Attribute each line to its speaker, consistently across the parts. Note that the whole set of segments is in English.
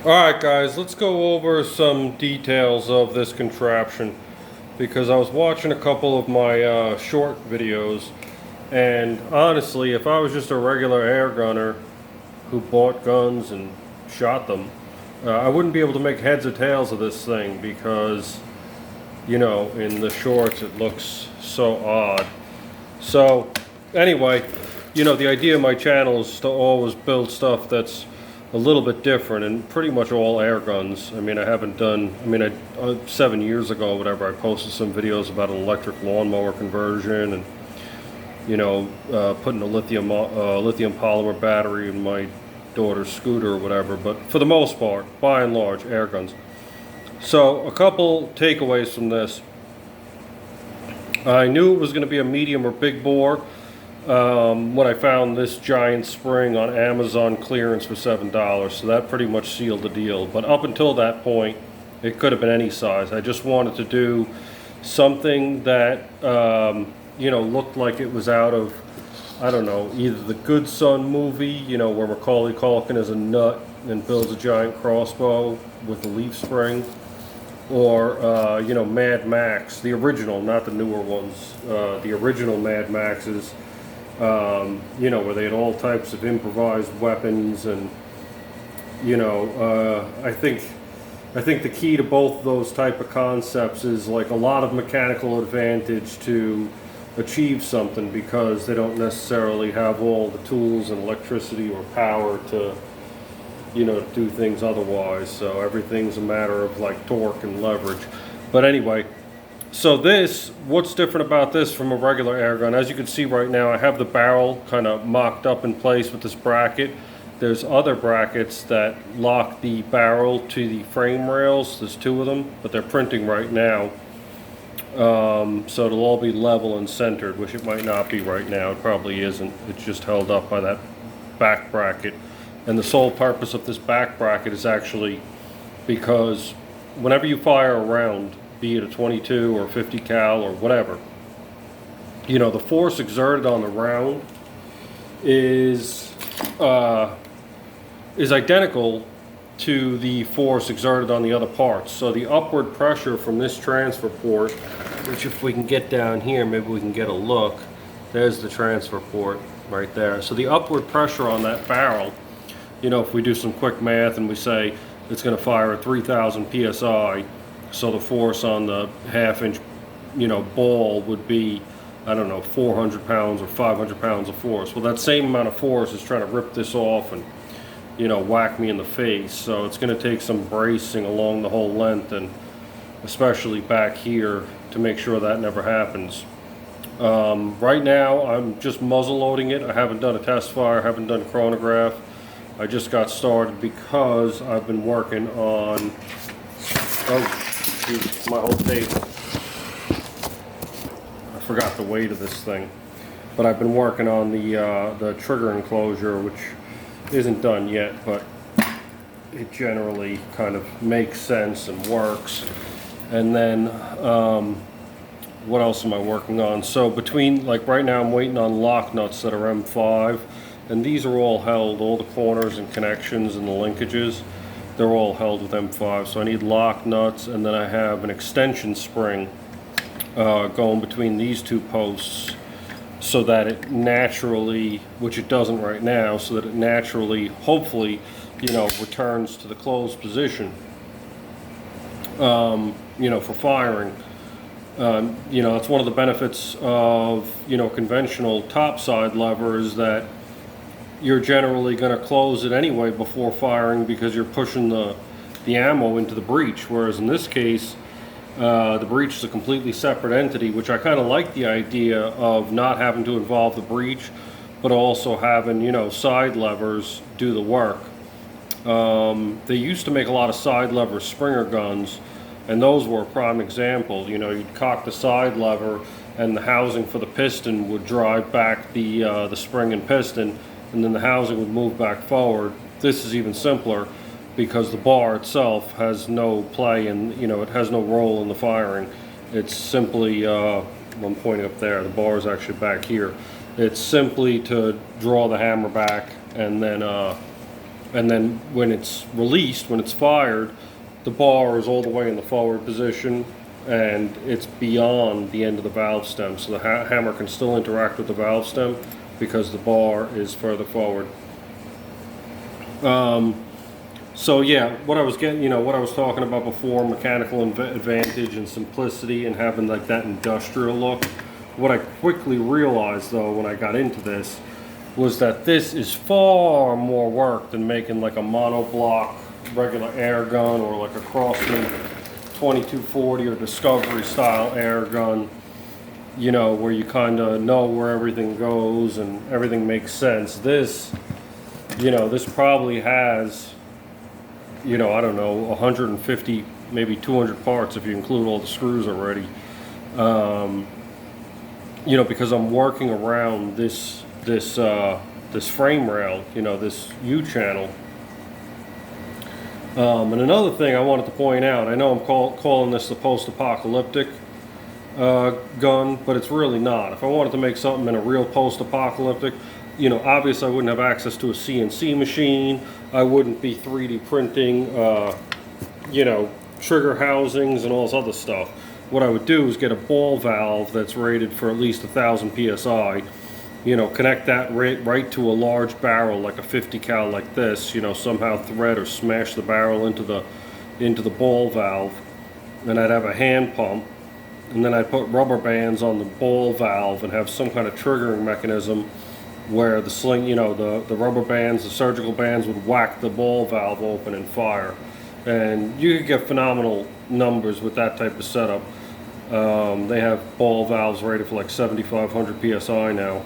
Speaker 1: Alright guys, let's go over some details of this contraption because I was watching a couple of my short videos, and honestly if I was just a regular air gunner who bought guns and shot them, I wouldn't be able to make heads or tails of this thing because, you know, in the shorts it looks so odd. So anyway, you know, the idea of my channel is to always build stuff that's a little bit different, and pretty much all air guns. I mean, I haven't done, 7 years ago, whatever, I posted some videos about an electric lawnmower conversion and, you know, putting a lithium polymer battery in my daughter's scooter or whatever. But for the most part, by and large, air guns. So a couple takeaways from this. I knew it was going to be a medium or big bore when I found this giant spring on Amazon clearance for $7, so that pretty much sealed the deal. But up until that point, it could have been any size. I just wanted to do something that you know, looked like it was out of, I don't know, either the Good Son movie, you know, where Macaulay Culkin is a nut and builds a giant crossbow with a leaf spring, or you know, Mad Max, the original, not the newer ones. The original Mad Maxes, you know, where they had all types of improvised weapons, and you know, I think the key to both those type of concepts is like a lot of mechanical advantage to achieve something, because they don't necessarily have all the tools and electricity or power to, you know, do things otherwise. So everything's a matter of like torque and leverage. But anyway, so this, what's different about this from a regular air gun? As you can see right now, I have the barrel kind of mocked up in place with this bracket. There's other brackets that lock the barrel to the frame rails. There's two of them, but they're printing right now. So it'll all be level and centered, which it might not be right now. It probably isn't. It's just held up by that back bracket. And the sole purpose of this back bracket is actually because whenever you fire a round, be it a 22 or 50 cal or whatever, you know, the force exerted on the round is identical to the force exerted on the other parts. So the upward pressure from this transfer port, which if we can get down here, maybe we can get a look. There's the transfer port right there. So the upward pressure on that barrel, you know, if we do some quick math and we say it's going to fire at 3,000 psi, so the force on the half-inch, you know, ball would be, I don't know, 400 pounds or 500 pounds of force. Well, that same amount of force is trying to rip this off and, you know, whack me in the face. So it's going to take some bracing along the whole length, and especially back here, to make sure that never happens. Right now, I'm just muzzle loading it. I haven't done a test fire, haven't done chronograph. I just got started because I've been working on, oh shoot, my whole table. I forgot the weight of this thing. But I've been working on the trigger enclosure, which isn't done yet, but it generally kind of makes sense and works. And then, what else am I working on? So between, like right now I'm waiting on lock nuts that are M5. And these are all held, all the corners and connections and the linkages, they're all held with M5. So I need lock nuts, and then I have an extension spring going between these two posts so that it naturally, which it doesn't right now, so that it naturally, hopefully, you know, returns to the closed position, you know, for firing. You know, it's one of the benefits of, you know, conventional topside lever is that you're generally going to close it anyway before firing, because you're pushing the ammo into the breech, whereas in this case the breech is a completely separate entity, which I kind of like the idea of not having to involve the breech, but also having, you know, side levers do the work. They used to make a lot of side lever Springer guns, and those were a prime example. You know, you'd cock the side lever and the housing for the piston would drive back the spring and piston, and then the housing would move back forward. This is even simpler because the bar itself has no play, and you know, it has no role in the firing. It's simply, I'm pointing up there, the bar is actually back here. It's simply to draw the hammer back and then and then when it's released, when it's fired, the bar is all the way in the forward position, and it's beyond the end of the valve stem, so the hammer can still interact with the valve stem because the bar is further forward. So yeah, what I was getting, what I was talking about before, mechanical advantage and simplicity and having like that industrial look. What I quickly realized though when I got into this was that this is far more work than making like a monoblock regular air gun or like a Crosman 2240 or Discovery style air gun, where you kind of know where everything goes and everything makes sense. This, this probably has, I don't know, 150, maybe 200 parts if you include all the screws already. Because I'm working around this frame rail, this U-channel. And another thing I wanted to point out, I know I'm calling this the post-apocalyptic gun, but it's really not. If I wanted to make something in a real post-apocalyptic, obviously I wouldn't have access to a CNC machine. I wouldn't be 3D printing, trigger housings and all this other stuff. What I would do is get a ball valve that's rated for at least 1,000 PSI, connect that right to a large barrel like a 50 cal like this, somehow thread or smash the barrel into the ball valve. Then I'd have a hand pump, and then I'd put rubber bands on the ball valve and have some kind of triggering mechanism where the sling, the rubber bands, the surgical bands would whack the ball valve open and fire. And you could get phenomenal numbers with that type of setup. They have ball valves rated for like 7,500 PSI now.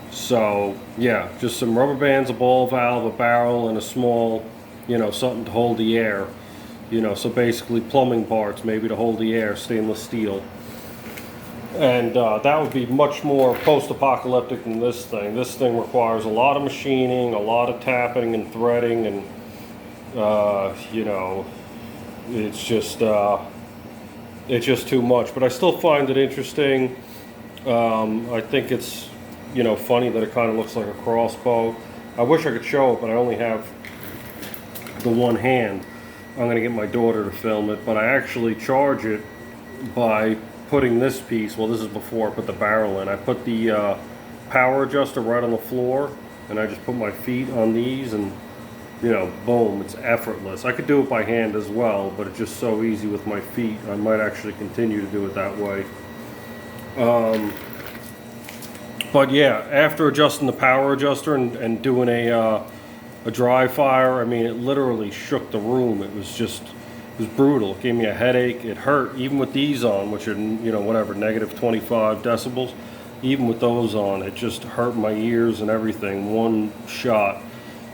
Speaker 1: So yeah, just some rubber bands, a ball valve, a barrel, and a small, something to hold the air. So basically plumbing parts maybe to hold the air, stainless steel. And that would be much more post-apocalyptic than this thing. This thing requires a lot of machining, a lot of tapping and threading, and it's just too much. But I still find it interesting. I think it's funny that it kind of looks like a crossbow. I wish I could show it, but I only have the one hand. I'm going to get my daughter to film it, but I actually charge it by putting this piece, well, this is before I put the barrel in. I put the power adjuster right on the floor, and I just put my feet on these, and boom, it's effortless. I could do it by hand as well, but it's just so easy with my feet. I might actually continue to do it that way. But yeah, after adjusting the power adjuster and doing a dry fire, I mean, it literally shook the room. It was brutal. It gave me a headache. It hurt, even with these on, which are, whatever, negative 25 decibels. Even with those on, it just hurt my ears and everything. One shot.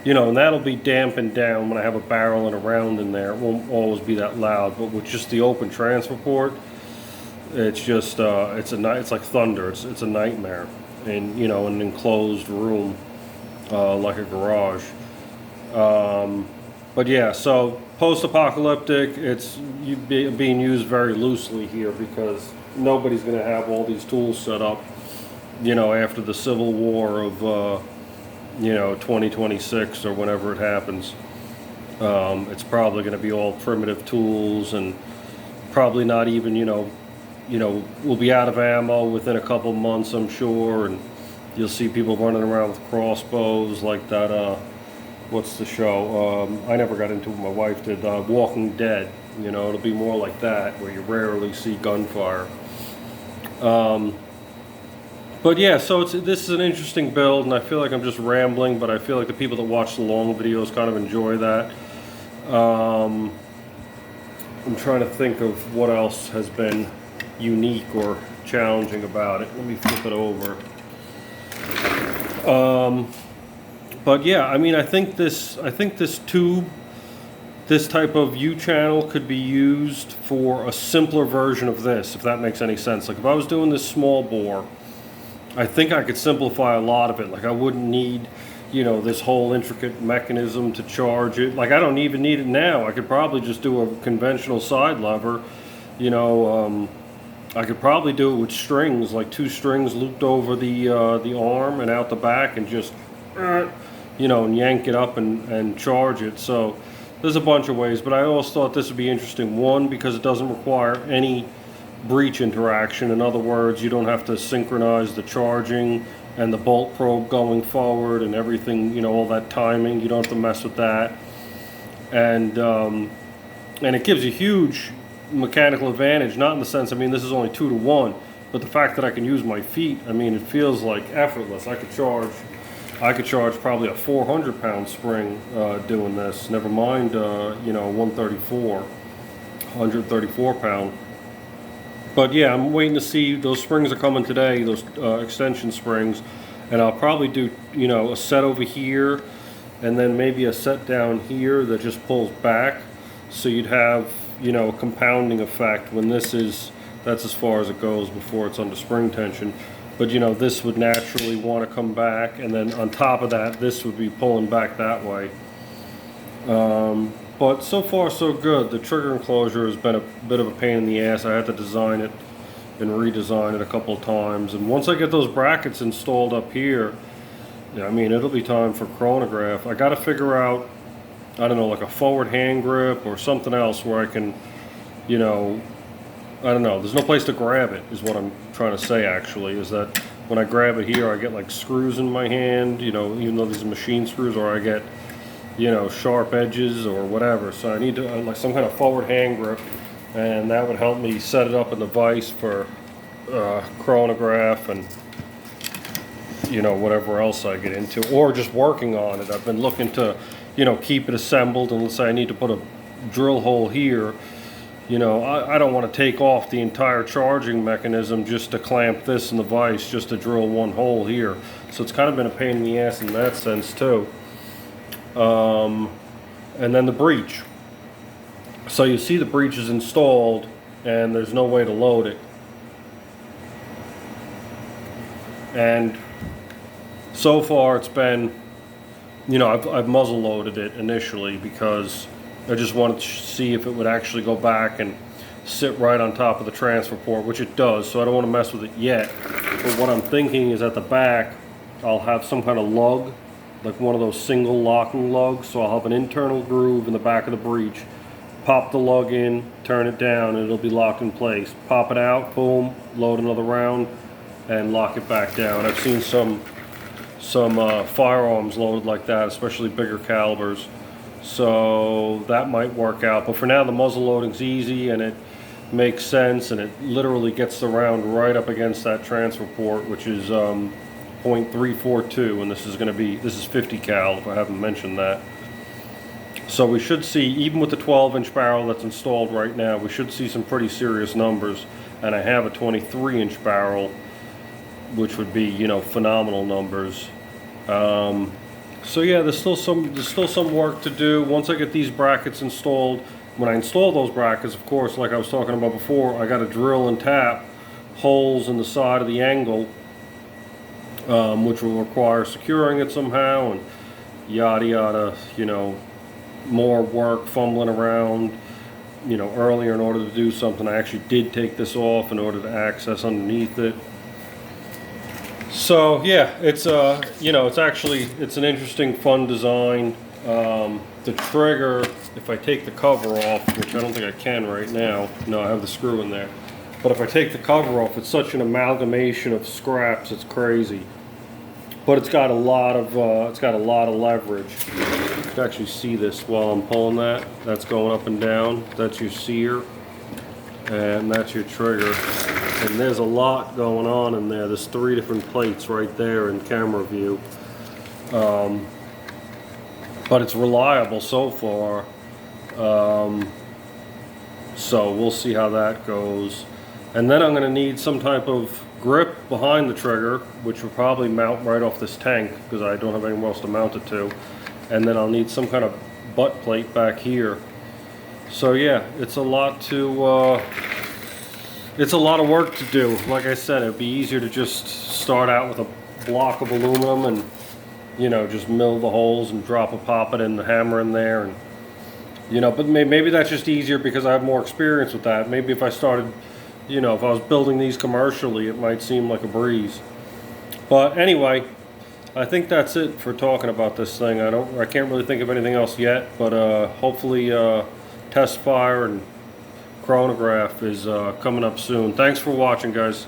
Speaker 1: And that'll be dampened down when I have a barrel and a round in there. It won't always be that loud, but with just the open transfer port, it's just, it's like thunder. It's a nightmare. In, an enclosed room, like a garage. But yeah, so post-apocalyptic, it's being used very loosely here because nobody's going to have all these tools set up, after the Civil War of, 2026 or whenever it happens. It's probably going to be all primitive tools and probably not even, we'll be out of ammo within a couple months, I'm sure, and you'll see people running around with crossbows like that, what's the show? I never got into it, my wife did, Walking Dead. It'll be more like that, where you rarely see gunfire. But yeah, so this is an interesting build, and I feel like I'm just rambling, but I feel like the people that watch the long videos kind of enjoy that. I'm trying to think of what else has been unique or challenging about it. Let me flip it over. But yeah, I mean, I think this tube, this type of U-channel could be used for a simpler version of this, if that makes any sense. Like if I was doing this small bore, I think I could simplify a lot of it. Like I wouldn't need, this whole intricate mechanism to charge it. Like I don't even need it now. I could probably just do a conventional side lever, I could probably do it with strings, like 2 strings looped over the arm and out the back, and just, and yank it up and charge it. So there's a bunch of ways, but I always thought this would be interesting. One, because it doesn't require any breech interaction. In other words, you don't have to synchronize the charging and the bolt probe going forward and everything, all that timing. You don't have to mess with that. And it gives you huge mechanical advantage, not in the sense, this is only 2 to 1, but the fact that I can use my feet, it feels like effortless. I could charge probably a 400-pound spring doing this, never mind 134 pound. But yeah, I'm waiting to see. Those springs are coming today, those extension springs, and I'll probably do a set over here and then maybe a set down here that just pulls back, so you'd have a compounding effect when that's as far as it goes before it's under spring tension. But this would naturally want to come back, and then on top of that, this would be pulling back that way. But so far so good. The trigger enclosure has been a bit of a pain in the ass. I had to design it and redesign it a couple of times, and once I get those brackets installed up here, it'll be time for chronograph. I got to figure out, I don't know, like a forward hand grip or something else where I can, I don't know, there's no place to grab it, is what I'm trying to say actually, is that when I grab it here, I get like screws in my hand, even though these are machine screws, or I get, sharp edges or whatever. So I need to, like some kind of forward hand grip, and that would help me set it up in the vise for chronograph and, whatever else I get into, or just working on it. I've been looking to, keep it assembled, and let's say I need to put a drill hole here. I don't want to take off the entire charging mechanism just to clamp this in the vise, just to drill one hole here. So it's kind of been a pain in the ass in that sense too. And then the breech. So you see the breech is installed, and there's no way to load it. And so far it's been, I've muzzle loaded it initially because I just wanted to see if it would actually go back and sit right on top of the transfer port, which it does, so I don't want to mess with it yet. But what I'm thinking is at the back, I'll have some kind of lug, like one of those single locking lugs, so I'll have an internal groove in the back of the breech. Pop the lug in, turn it down, and it'll be locked in place. Pop it out, boom, load another round, and lock it back down. I've seen some firearms loaded like that, especially bigger calibers. So that might work out. But for now, the muzzle loading's easy, and it makes sense, and it literally gets the round right up against that transfer port, which is .342, and this is 50 cal, if I haven't mentioned that. So we should see, even with the 12-inch barrel that's installed right now, we should see some pretty serious numbers. And I have a 23-inch barrel, which would be, phenomenal numbers. So yeah, there's still some work to do. Once I get these brackets installed, when I install those brackets, of course, like I was talking about before, I got to drill and tap holes in the side of the angle, which will require securing it somehow, and yada yada, more work fumbling around, earlier in order to do something. I actually did take this off in order to access underneath it. So yeah, it's it's an interesting, fun design. The trigger, if I take the cover off, which I don't think I can right now, no, I have the screw in there. But if I take the cover off, it's such an amalgamation of scraps, it's crazy. But it's got a lot of leverage. You can actually see this while I'm pulling that. That's going up and down. That's your sear, and that's your trigger. And there's a lot going on in there. There's 3 different plates right there in camera view. But it's reliable so far. So we'll see how that goes. And then I'm going to need some type of grip behind the trigger, which will probably mount right off this tank because I don't have anywhere else to mount it to. And then I'll need some kind of butt plate back here. So yeah, it's a lot of work to do. Like I said, it'd be easier to just start out with a block of aluminum and just mill the holes and drop a poppet and the hammer in there, and but maybe that's just easier because I have more experience with that. Maybe if I started, if I was building these commercially, it might seem like a breeze. But anyway, I think that's it for talking about this thing. I can't really think of anything else yet, but hopefully test fire and chronograph is coming up soon. Thanks for watching, guys.